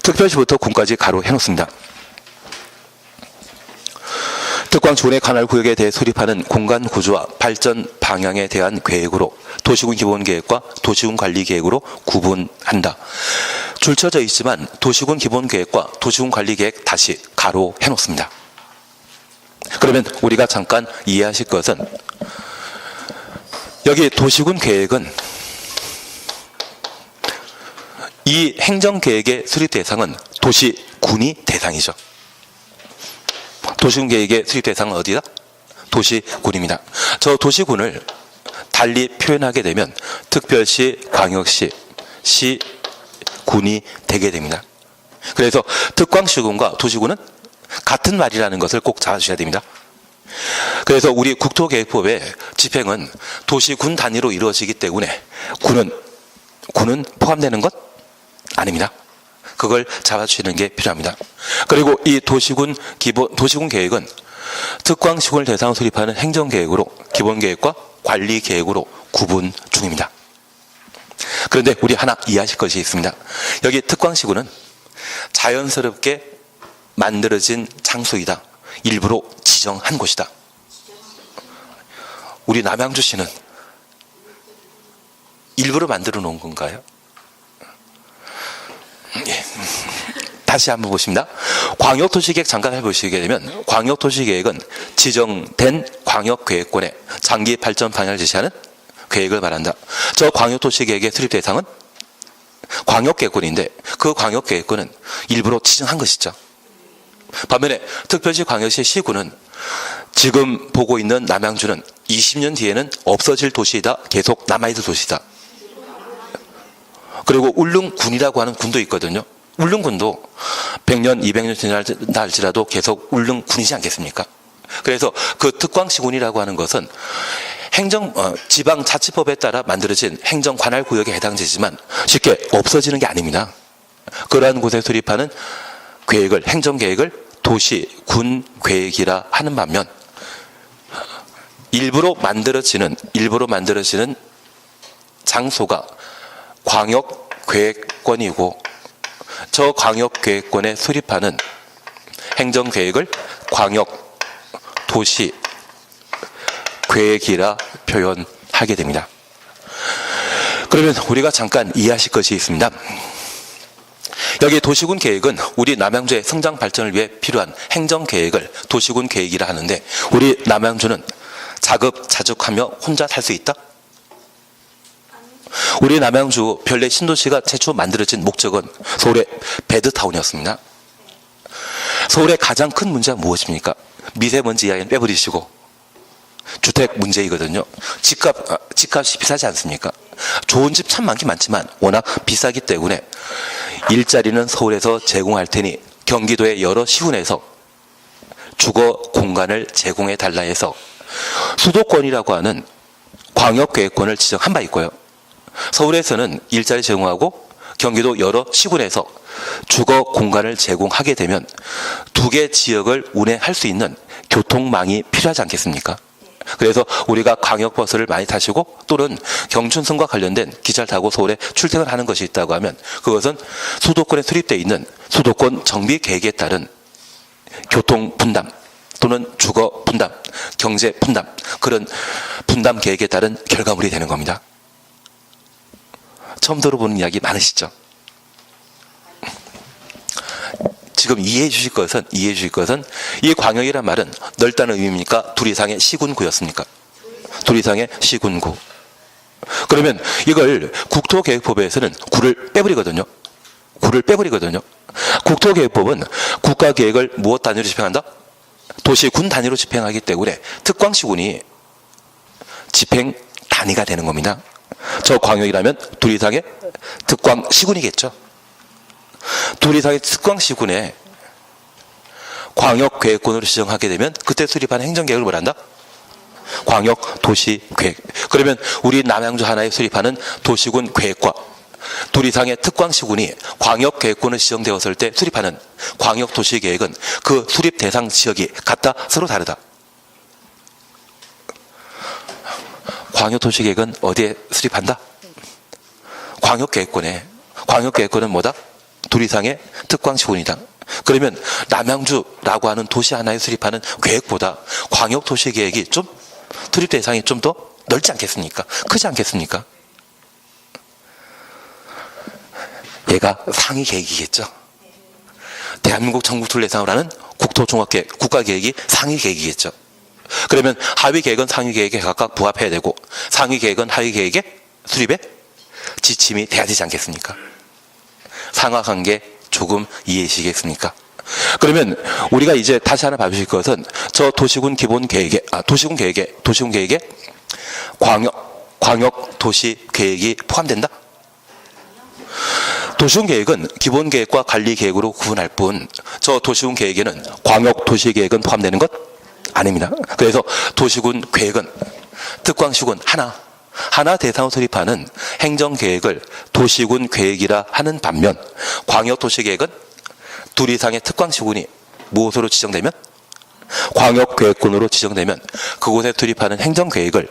S1: 특별시부터 군까지 가로 해놓습니다. 특광지구의 관할 구역에 대해 수립하는 공간 구조와 발전 방향에 대한 계획으로 도시군 기본계획과 도시군 관리계획으로 구분한다. 줄쳐져 있지만 도시군 기본계획과 도시군 관리계획 다시 가로 해놓습니다. 그러면 우리가 잠깐 이해하실 것은, 여기 도시군 계획은 이 행정계획의 수립 대상은 도시군이 대상이죠. 도시군 계획의 수립 대상은 어디다? 도시군입니다. 저 도시군을 달리 표현하게 되면 특별시, 광역시, 시군이 되게 됩니다. 그래서 특광시군과 도시군은 같은 말이라는 것을 꼭 잡아주셔야 됩니다. 그래서 우리 국토계획법의 집행은 도시군 단위로 이루어지기 때문에 군은 포함되는 것 아닙니다. 그걸 잡아주시는 게 필요합니다. 그리고 이 도시군 계획은 특광시군을 대상으로 수립하는 행정계획으로 기본계획과 관리계획으로 구분 중입니다. 그런데 우리 하나 이해하실 것이 있습니다. 여기 특광시군은 자연스럽게 만들어진 장소이다. 일부러 지정한 곳이다. 우리 남양주시는 일부러 만들어 놓은 건가요? 예. 다시 한번 보십니다. 광역도시계획 잠깐 해보시게 되면, 광역도시계획은 지정된 광역계획권의 장기 발전 방향을 제시하는 계획을 말한다. 저 광역도시계획의 수립 대상은 광역계획권인데 그 광역계획권은 일부러 지정한 것이죠. 반면에 특별시, 광역시, 시군은 지금 보고 있는 남양주는 20년 뒤에는 없어질 도시이다. 계속 남아있을 도시다. 그리고 울릉군이라고 하는 군도 있거든요. 울릉군도 100년, 200년 지나 할지라도 계속 울릉군이지 않겠습니까? 그래서 그 특광시군이라고 하는 것은 지방자치법에 따라 만들어진 행정관할구역에 해당되지만 쉽게 없어지는 게 아닙니다. 그러한 곳에 수립하는 계획을, 행정계획을 도시군계획이라 하는 반면, 일부러 만들어지는 장소가 광역계획권이고, 저 광역계획권에 수립하는 행정계획을 광역도시계획이라 표현하게 됩니다. 그러면 우리가 잠깐 이해하실 것이 있습니다. 여기 도시군 계획은 우리 남양주의 성장 발전을 위해 필요한 행정계획을 도시군 계획이라 하는데, 우리 남양주는 자급자족하며 혼자 살 수 있다? 우리 남양주 별내 신도시가 최초 만들어진 목적은 서울의 베드타운이었습니다. 서울의 가장 큰 문제가 무엇입니까? 미세먼지 이하는 빼버리시고 주택 문제이거든요. 집값이 비싸지 않습니까? 좋은 집 참 많긴 많지만 워낙 비싸기 때문에 일자리는 서울에서 제공할 테니 경기도의 여러 시군에서 주거 공간을 제공해 달라 해서 수도권이라고 하는 광역계획권을 지정한 바 있고요. 서울에서는 일자리 제공하고 경기도 여러 시군에서 주거 공간을 제공하게 되면 두 개 지역을 운행할 수 있는 교통망이 필요하지 않겠습니까? 그래서 우리가 광역버스를 많이 타시고 또는 경춘선과 관련된 기차를 타고 서울에 출퇴근하는 것이 있다고 하면 그것은 수도권에 수립되어 있는 수도권 정비 계획에 따른 교통 분담 또는 주거 분담, 경제 분담, 그런 분담 계획에 따른 결과물이 되는 겁니다. 처음 들어보는 이야기 많으시죠? 지금 이해해 주실 것은 이 광역이란 말은 넓다는 의미입니까? 둘 이상의 시군구였습니까? 둘 이상의 시군구. 그러면 이걸 국토계획법에서는 구를 빼버리거든요. 구를 빼버리거든요. 국토계획법은 국가계획을 무엇 단위로 집행한다? 도시군 단위로 집행하기 때문에 특광시군이 집행 단위가 되는 겁니다. 저 광역이라면 둘 이상의 특광시군이겠죠. 둘 이상의 특광시군에 광역계획권으로 지정하게 되면 그때 수립하는 행정계획을 뭐란다? 광역도시계획. 그러면 우리 남양주 하나에 수립하는 도시군 계획과 둘 이상의 특광시군이 광역계획권을 지정되었을 때 수립하는 광역도시계획은 그 수립 대상 지역이 같다, 서로 다르다. 광역도시계획은 어디에 수립한다? 광역계획권에. 광역계획권은 뭐다? 둘 이상의 특광시군이다. 그러면 남양주라고 하는 도시 하나에 수립하는 계획보다 광역도시계획이 좀 수립 대상이 좀 더 넓지 않겠습니까? 크지 않겠습니까? 얘가 상위 계획이겠죠. 대한민국 전국투를 예상으로 하는 국토종합계획, 국가계획이 상위 계획이겠죠. 그러면 하위 계획은 상위 계획에 각각 부합해야 되고 상위 계획은 하위 계획의 수립에 지침이 돼야 되지 않겠습니까? 상하관계 조금 이해하시겠습니까? 그러면 우리가 이제 다시 하나 봐주실 것은 저 도시군 기본 계획에, 도시군 계획에 광역 도시 계획이 포함된다? 도시군 계획은 기본 계획과 관리 계획으로 구분할 뿐, 저 도시군 계획에는 광역 도시 계획은 포함되는 것 아닙니다. 그래서 도시군 계획은 특광시군 하나 대상으로 수립하는 행정계획을 도시군 계획이라 하는 반면, 광역도시계획은 둘 이상의 특광시군이 무엇으로 지정되면? 광역계획군으로 지정되면 그곳에 수립하는 행정계획을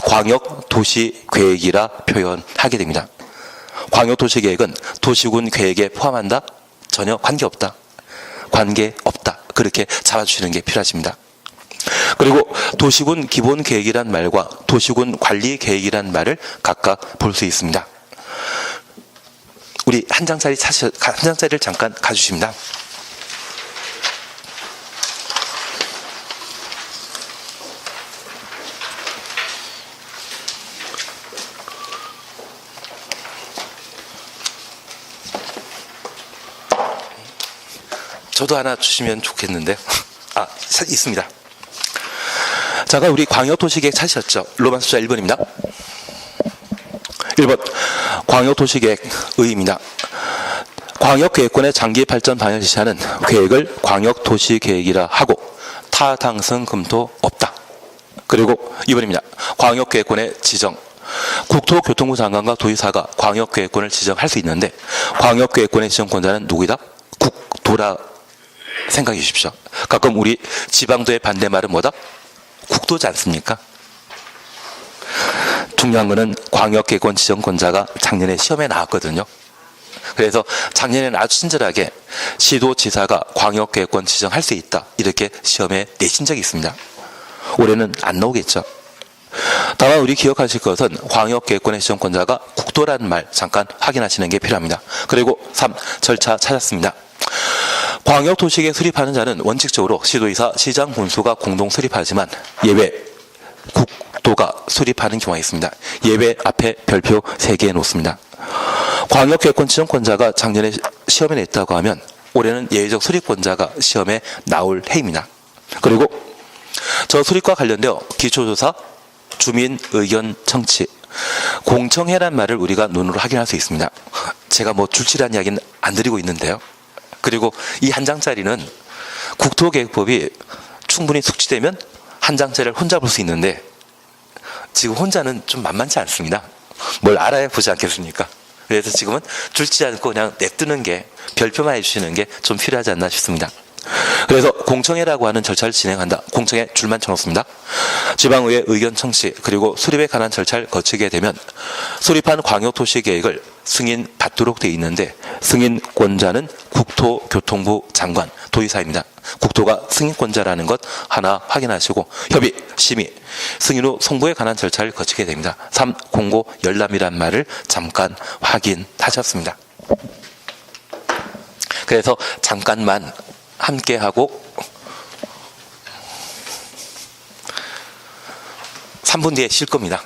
S1: 광역도시계획이라 표현하게 됩니다. 광역도시계획은 도시군 계획에 포함한다? 전혀 관계없다. 관계없다. 그렇게 잡아주시는 게 필요하십니다. 그리고 도시군 기본계획이란 말과 도시군 관리계획이란 말을 각각 볼 수 있습니다. 우리 한 장짜리를 잠깐 가주십니다. 저도 하나 주시면 좋겠는데요. 있습니다. 자가 우리 광역도시계획 찾으셨죠? 로만 숫자 1번입니다. 1번 광역도시계획 의의입니다. 광역계획권의 장기 발전 방향을 지시하는 계획을 광역도시계획이라 하고 타당성 검토 없다. 그리고 2번입니다. 광역계획권의 지정. 국토교통부 장관과 도의사가 광역계획권을 지정할 수 있는데 광역계획권의 지정권자는 누구이다? 국토라 생각해 주십시오. 가끔 우리 지방도의 반대말은 뭐다? 국도지 않습니까? 중요한 거는 광역계획권 지정권자가 작년에 시험에 나왔거든요. 그래서 작년에는 아주 친절하게 시도지사가 광역계획권 지정할 수 있다, 이렇게 시험에 내신 적이 있습니다. 올해는 안 나오겠죠. 다만 우리 기억하실 것은 광역계획권의 지정권자가 국도라는 말 잠깐 확인하시는 게 필요합니다. 그리고 3. 절차 찾았습니다. 광역도시계획 수립하는 자는 원칙적으로 시도의사, 시장, 군수가 공동 수립하지만 예외 국도가 수립하는 경우가 있습니다. 예외 앞에 별표 3개 놓습니다. 광역계획권 지정권자가 작년에 시험에 냈다고 하면 올해는 예외적 수립권자가 시험에 나올 해입니다. 그리고 저 수립과 관련되어 기초조사, 주민의견 청취, 공청회란 말을 우리가 눈으로 확인할 수 있습니다. 제가 뭐 줄치란 이야기는 안 드리고 있는데요. 그리고 이 한 장짜리는 국토계획법이 충분히 숙지되면 한 장짜리를 혼자 볼 수 있는데 지금 혼자는 좀 만만치 않습니다. 뭘 알아야 보지 않겠습니까? 그래서 지금은 줄지 않고 그냥 냅두는 게, 별표만 해주시는 게 좀 필요하지 않나 싶습니다. 그래서 공청회라고 하는 절차를 진행한다. 공청회 줄만 쳐놓습니다. 지방의회 의견 청취 그리고 수립에 관한 절차를 거치게 되면 수립한 광역도시계획을 승인받도록 되어 있는데 승인권자는 국토교통부 장관, 도의사입니다. 국토가 승인권자라는 것 하나 확인하시고 협의, 심의, 승인 후 송부에 관한 절차를 거치게 됩니다. 3. 공고, 열람이란 말을 잠깐 확인하셨습니다. 그래서 잠깐만 함께하고 3분 뒤에 쉴 겁니다.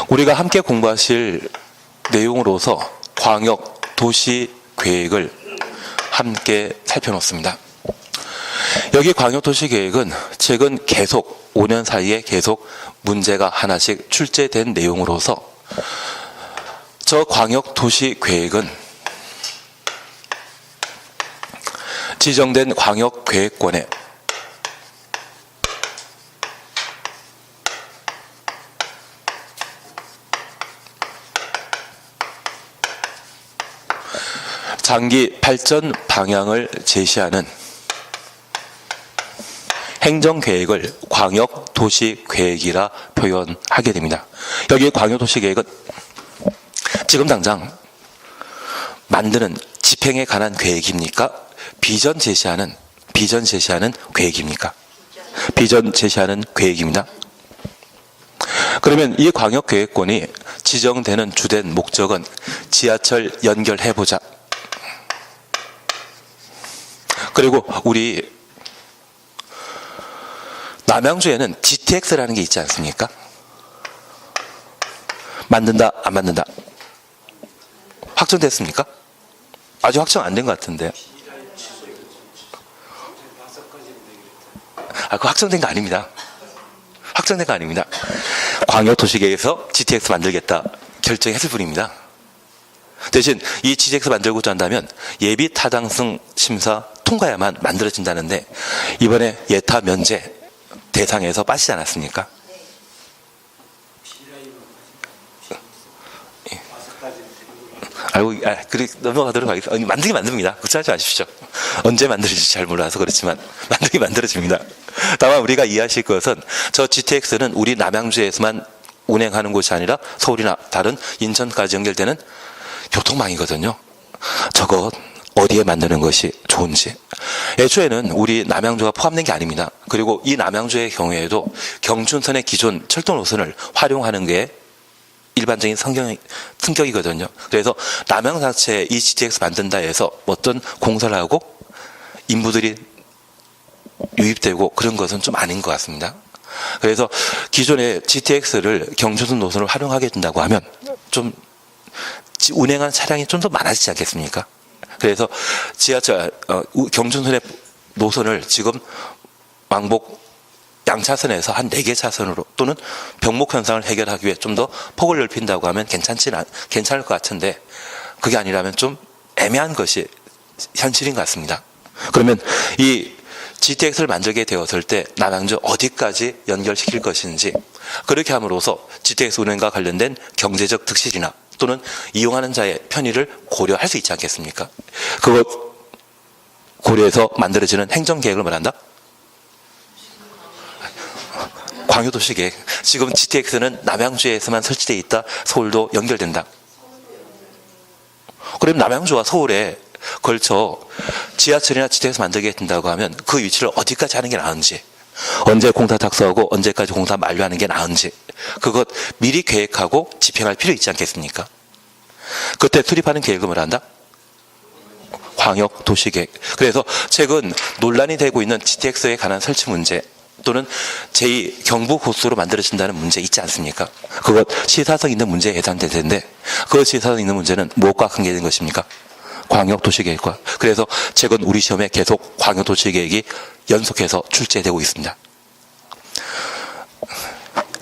S1: 우리가 함께 공부하실 내용으로서 광역 도시 계획을 함께 살펴놓습니다. 여기 광역 도시 계획은 최근 계속 5년 사이에 계속 문제가 하나씩 출제된 내용으로서 저 광역 도시 계획은 지정된 광역 계획권에 장기 발전 방향을 제시하는 행정계획을 광역도시계획이라 표현하게 됩니다. 여기 광역도시계획은 지금 당장 만드는 집행에 관한 계획입니까? 비전 제시하는 계획입니까? 비전 제시하는 계획입니다. 그러면 이 광역계획권이 지정되는 주된 목적은 지하철 연결해보자. 그리고 우리 남양주에는 GTX라는 게 있지 않습니까? 만든다, 안 만든다? 확정됐습니까? 아직 확정 안 된 것 같은데요. 그거 확정된 거 아닙니다. 확정된 거 아닙니다. 광역도시계획에서 GTX 만들겠다 결정했을 뿐입니다. 대신 이 GTX 만들고자 한다면 예비 타당성 심사 통과야만 만들어진다는데 이번에 예타 면제 대상에서 빠지지 않았습니까? 알고, 넘어가도록 하겠습니다. 만들긴 만듭니다. 걱정하지 마십시오. 언제 만들어질지 잘 몰라서 그렇지만 만들긴 만들어집니다. 다만 우리가 이해하실 것은 저 GTX는 우리 남양주에서만 운행하는 곳이 아니라 서울이나 다른 인천까지 연결되는 교통망이거든요. 저것 어디에 만드는 것이 좋은지. 애초에는 우리 남양주가 포함된 게 아닙니다. 그리고 이 남양주의 경우에도 경춘선의 기존 철도 노선을 활용하는 게 일반적인 성격이거든요. 그래서 남양 자체에 이 GTX 만든다 해서 어떤 공사를 하고 인부들이 유입되고 그런 것은 좀 아닌 것 같습니다. 그래서 기존의 GTX를 경춘선 노선을 활용하게 된다고 하면 좀 운행한 차량이 좀 더 많아지지 않겠습니까? 그래서 지하철 경춘선의 노선을 지금 왕복 양차선에서 한 4개 차선으로 또는 병목 현상을 해결하기 위해 좀 더 폭을 넓힌다고 하면 괜찮을 것 같은데 그게 아니라면 좀 애매한 것이 현실인 것 같습니다. 그러면 이 GTX를 만들게 되었을 때 남양주 어디까지 연결시킬 것인지 그렇게 함으로써 GTX 운행과 관련된 경제적 득실이나 또는 이용하는 자의 편의를 고려할 수 있지 않겠습니까? 그것 고려해서 만들어지는 행정계획을 말한다? 광역도시계획. 지금 GTX는 남양주에서만 설치되어 있다. 서울도 연결된다. 그럼 남양주와 서울에 걸쳐 지하철이나 GTX 만들게 된다고 하면 그 위치를 어디까지 하는 게 나은지, 언제 공사 착수하고 언제까지 공사 만료하는 게 나은지 그것 미리 계획하고 집행할 필요 있지 않겠습니까? 그때 수립하는 계획을 뭐란다? 광역도시계획. 그래서 최근 논란이 되고 있는 GTX에 관한 설치 문제 또는 제2 경부고속도로 만들어진다는 문제 있지 않습니까? 그것 시사성 있는 문제에 해당될 텐데 그 시사성 있는 문제는 무엇과 관계된 것입니까? 광역도시계획과. 그래서 최근 우리 시험에 계속 광역도시계획이 연속해서 출제되고 있습니다.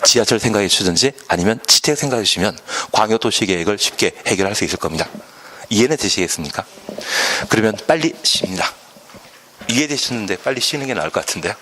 S1: 지하철 생각해 주든지 아니면 GTX 생각해 주시면 광역도시계획을 쉽게 해결할 수 있을 겁니다. 이해는 되시겠습니까? 그러면 빨리 쉽니다. 이해되셨는데 빨리 쉬는 게 나을 것 같은데요.